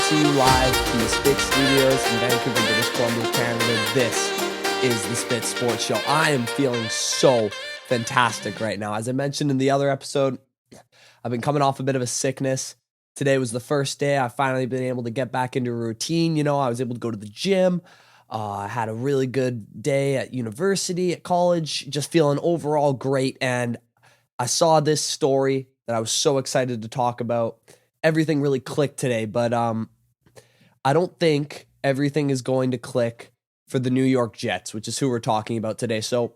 to you live from the Spit Studios in Vancouver, British Columbia, Canada. This is the Spit Sports Show. I am feeling so fantastic right now. As I mentioned in the other episode, I've been coming off a bit of a sickness. Today was the first day I've finally been able to get back into a routine. I was able to go to the gym. I had a really good day at university, at college, just feeling overall great. And I saw this story that I was so excited to talk about. Everything really clicked today, but I don't think everything is going to click for the New York Jets, which is who we're talking about today. So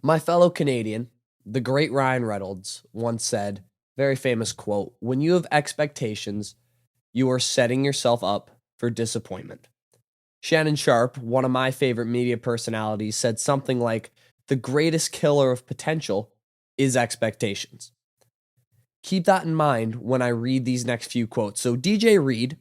my fellow Canadian, the great Ryan Reynolds, once said, very famous quote, "When you have expectations, you are setting yourself up for disappointment." Shannon Sharp, one of my favorite media personalities, said something like, "The greatest killer of potential is expectations." Keep that in mind when I read these next few quotes. So DJ Reed,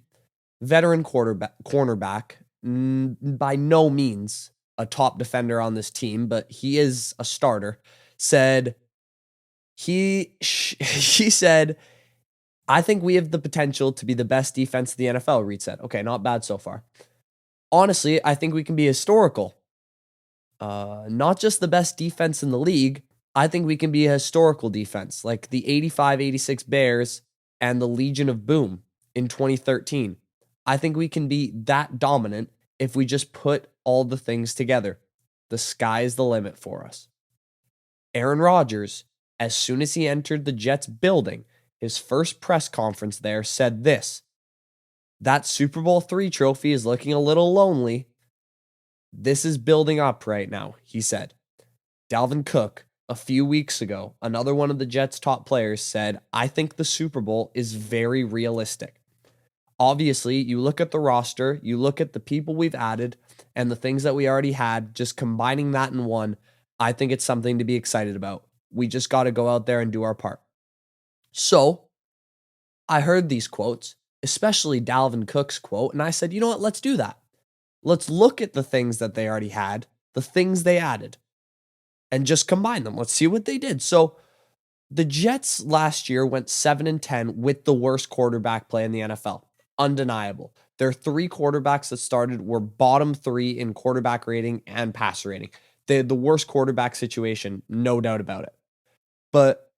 veteran cornerback, by no means a top defender on this team, but he is a starter, said, he said, "I think we have the potential to be the best defense in the NFL," Reed said. Okay, not bad so far. "Honestly, I think we can be historical. Not just the best defense in the league, I think we can be a historical defense, like the 85-86 Bears and the Legion of Boom in 2013. I think we can be that dominant if we just put all the things together. The sky is the limit for us." Aaron Rodgers, as soon as he entered the Jets building, his first press conference there, said this, "That Super Bowl III trophy is looking a little lonely. This is building up right now," he said. Dalvin Cook, a few weeks ago, another one of the Jets' top players, said, "I think the Super Bowl is very realistic." Obviously, you look at the roster, you look at the people we've added, and the things that we already had, just combining that in one, I think it's something to be excited about. We just got to go out there and do our part. So, I heard these quotes, especially Dalvin Cook's quote, and I said, you know what, let's do that. Let's look at the things that they already had, the things they added, and just combine them. Let's see what they did. So the Jets last year went 7-10 with the worst quarterback play in the NFL. Undeniable. Their three quarterbacks that started were bottom three in quarterback rating and passer rating. They had the worst quarterback situation, no doubt about it. But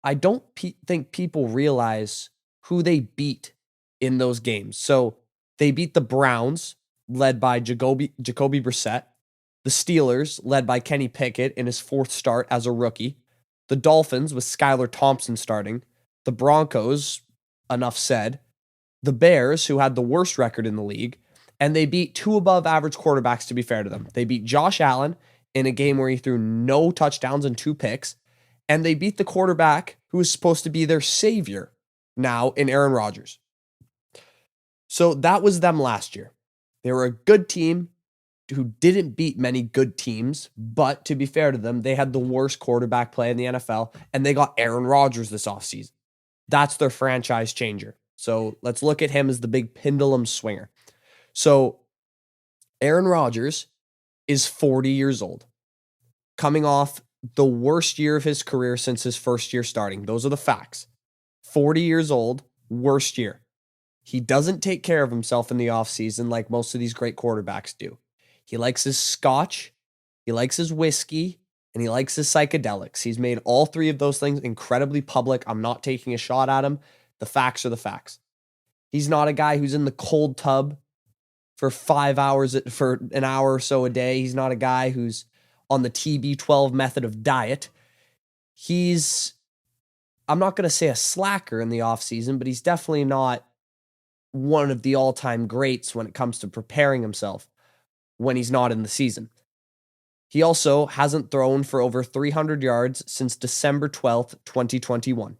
I don't think people realize who they beat in those games. So they beat the Browns, led by Jacoby Brissett. The Steelers, led by Kenny Pickett in his fourth start as a rookie. The Dolphins, with Skylar Thompson starting. The Broncos, enough said. The Bears, who had the worst record in the league. And they beat two above-average quarterbacks, to be fair to them. They beat Josh Allen in a game where he threw no touchdowns and 2 picks. And they beat the quarterback who was supposed to be their savior now in Aaron Rodgers. So that was them last year. They were a good team who didn't beat many good teams, but to be fair to them, they had the worst quarterback play in the NFL, and they got Aaron Rodgers this offseason. That's their franchise changer. So let's look at him as the big pendulum swinger. So Aaron Rodgers is 40 years old, coming off the worst year of his career since his first year starting. Those are the facts. 40 years old, worst year. He doesn't take care of himself in the offseason like most of these great quarterbacks do. He likes his scotch, he likes his whiskey, and he likes his psychedelics. He's made all three of those things incredibly public. I'm not taking a shot at him. The facts are the facts. He's not a guy who's in the cold tub for 5 hours, for an hour or so a day. He's not a guy who's on the TB12 method of diet. He's, I'm not going to say a slacker in the offseason, but he's definitely not one of the all-time greats when it comes to preparing himself when he's not in the season. He also hasn't thrown for over 300 yards since December 12th, 2021.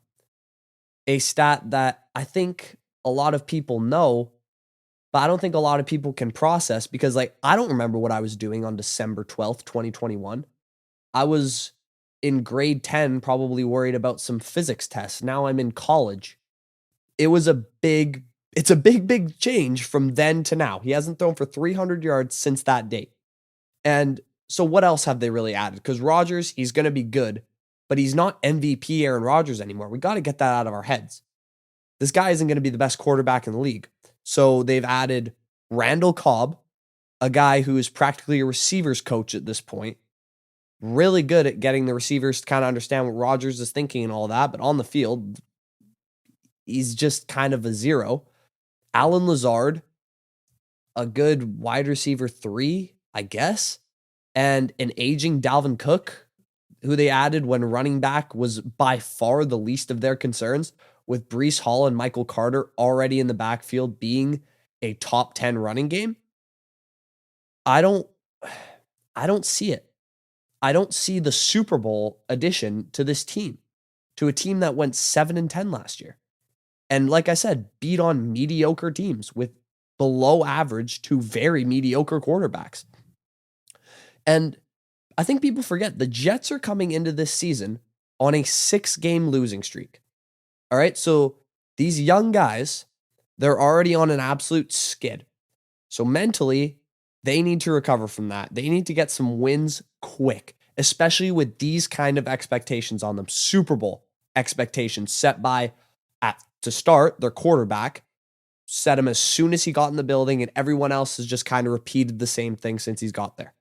A stat that I think a lot of people know, but I don't think a lot of people can process because, I don't remember what I was doing on December 12th, 2021. I was in grade 10, probably worried about some physics tests. Now I'm in college. It's a big change from then to now. He hasn't thrown for 300 yards since that date. And so what else have they really added? Because Rodgers, he's going to be good, but he's not MVP Aaron Rodgers anymore. We got to get that out of our heads. This guy isn't going to be the best quarterback in the league. So they've added Randall Cobb, a guy who is practically a receivers coach at this point, really good at getting the receivers to kind of understand what Rodgers is thinking and all that, but on the field, he's just kind of a zero. Alan Lazard, a good wide receiver 3, I guess, and an aging Dalvin Cook, who they added when running back was by far the least of their concerns, with Breece Hall and Michael Carter already in the backfield being a top 10 running game. I don't see it. I don't see the Super Bowl addition to this team, to a team that went 7-10 last year. And like I said, beat on mediocre teams with below average to very mediocre quarterbacks. And I think people forget the Jets are coming into this season on a 6-game losing streak. All right. So these young guys, they're already on an absolute skid. So mentally, they need to recover from that. They need to get some wins quick, especially with these kind of expectations on them. Super Bowl expectations set by, to start, their quarterback, set him as soon as he got in the building, and everyone else has just kind of repeated the same thing since he's got there.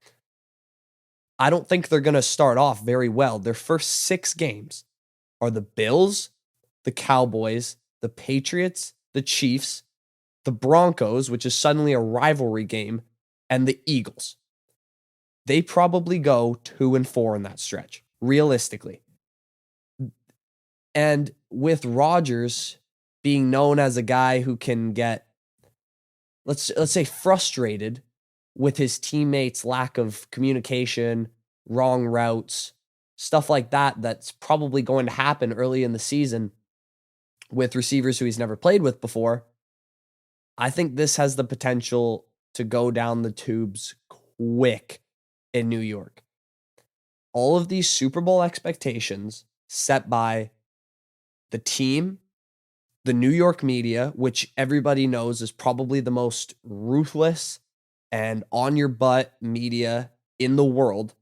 I don't think they're going to start off very well. Their first 6 games are the Bills, the Cowboys, the Patriots, the Chiefs, the Broncos, which is suddenly a rivalry game, and the Eagles. They probably go 2-4 in that stretch, realistically. And with Rodgers being known as a guy who can get, let's say, frustrated with his teammates' lack of communication, wrong routes, stuff like that, that's probably going to happen early in the season with receivers who he's never played with before. I think this has the potential to go down the tubes quick in New York. All of these Super Bowl expectations set by the team, the New York media, which everybody knows is probably the most ruthless and on your butt media in the world.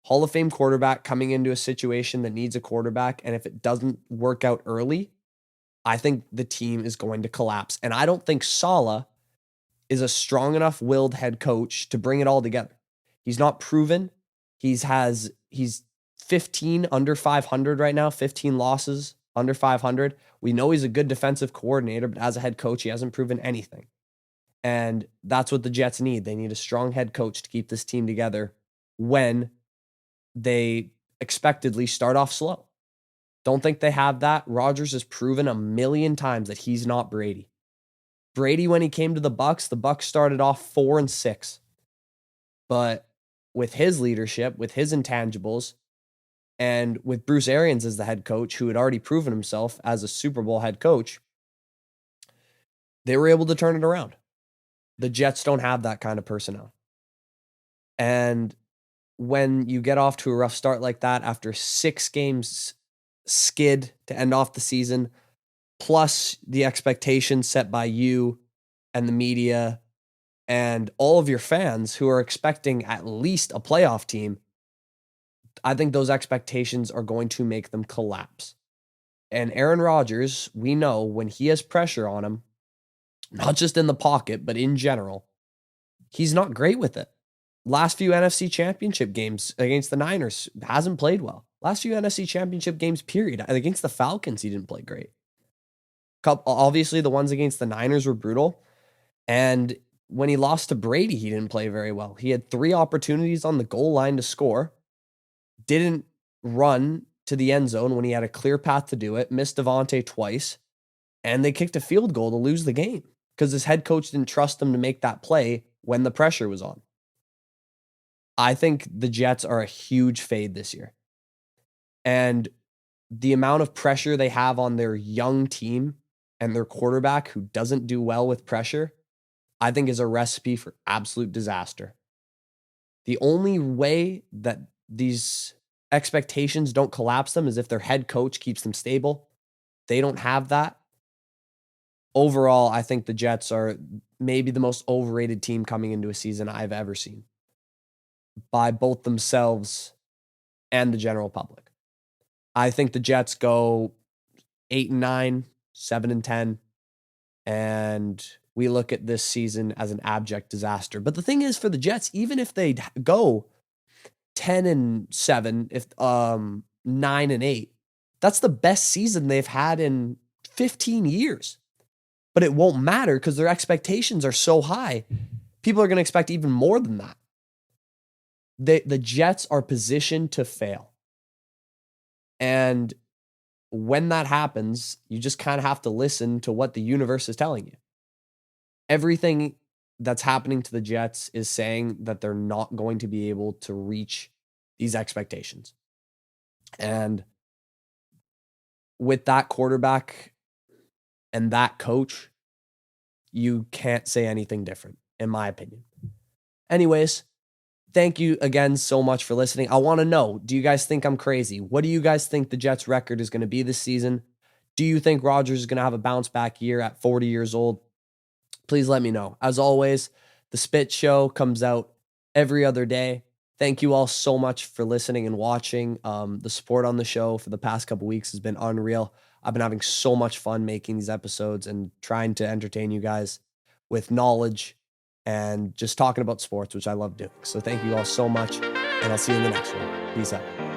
Hall of Fame quarterback coming into a situation that needs a quarterback, and if it doesn't work out early, I think the team is going to collapse. And I don't think Saleh is a strong enough willed head coach to bring it all together. He's not proven. He's 15 under 500 right now, 15 losses under 500. We know he's a good defensive coordinator, but as a head coach, he hasn't proven anything. And that's what the Jets need. They need a strong head coach to keep this team together when they expectedly start off slow. Don't think they have that. Rodgers has proven a million times that he's not Brady. Brady, when he came to the Bucs started off 4-6. But with his leadership, with his intangibles, and with Bruce Arians as the head coach, who had already proven himself as a Super Bowl head coach, they were able to turn it around. The Jets don't have that kind of personnel. And when you get off to a rough start like that after 6 games skid to end off the season, plus the expectations set by you and the media and all of your fans who are expecting at least a playoff team, I think those expectations are going to make them collapse. And Aaron Rodgers, we know when he has pressure on him, not just in the pocket, but in general, he's not great with it. Last few NFC Championship games against the Niners, hasn't played well. Last few NFC Championship games, period. Against the Falcons, he didn't play great. Obviously, the ones against the Niners were brutal. And when he lost to Brady, he didn't play very well. He had 3 opportunities on the goal line to score, didn't run to the end zone when he had a clear path to do it, missed Devontae twice, and they kicked a field goal to lose the game because his head coach didn't trust him to make that play when the pressure was on. I think the Jets are a huge fade this year. And the amount of pressure they have on their young team and their quarterback who doesn't do well with pressure, I think is a recipe for absolute disaster. The only way that these expectations don't collapse them is if their head coach keeps them stable. They don't have that. Overall, I think the Jets are maybe the most overrated team coming into a season I've ever seen by both themselves and the general public. I think the Jets go 8-9, 7-10, and we look at this season as an abject disaster. But the thing is, for the Jets, even if they go 10-7, if 9-8, that's the best season they've had in 15 years. But it won't matter because their expectations are so high. People are going to expect even more than that. The Jets are positioned to fail. And when that happens, you just kind of have to listen to what the universe is telling you. Everything that's happening to the Jets is saying that they're not going to be able to reach these expectations. And with that quarterback and that coach, you can't say anything different, in my opinion. Anyways, thank you again so much for listening. I want to know, do you guys think I'm crazy? What do you guys think the Jets' record is going to be this season? Do you think Rodgers is going to have a bounce back year at 40 years old? Please let me know. As always, the Spit Show comes out every other day. Thank you all so much for listening and watching. The support on the show for the past couple weeks has been unreal. I've been having so much fun making these episodes and trying to entertain you guys with knowledge and just talking about sports, which I love doing. So thank you all so much, and I'll see you in the next one. Peace out.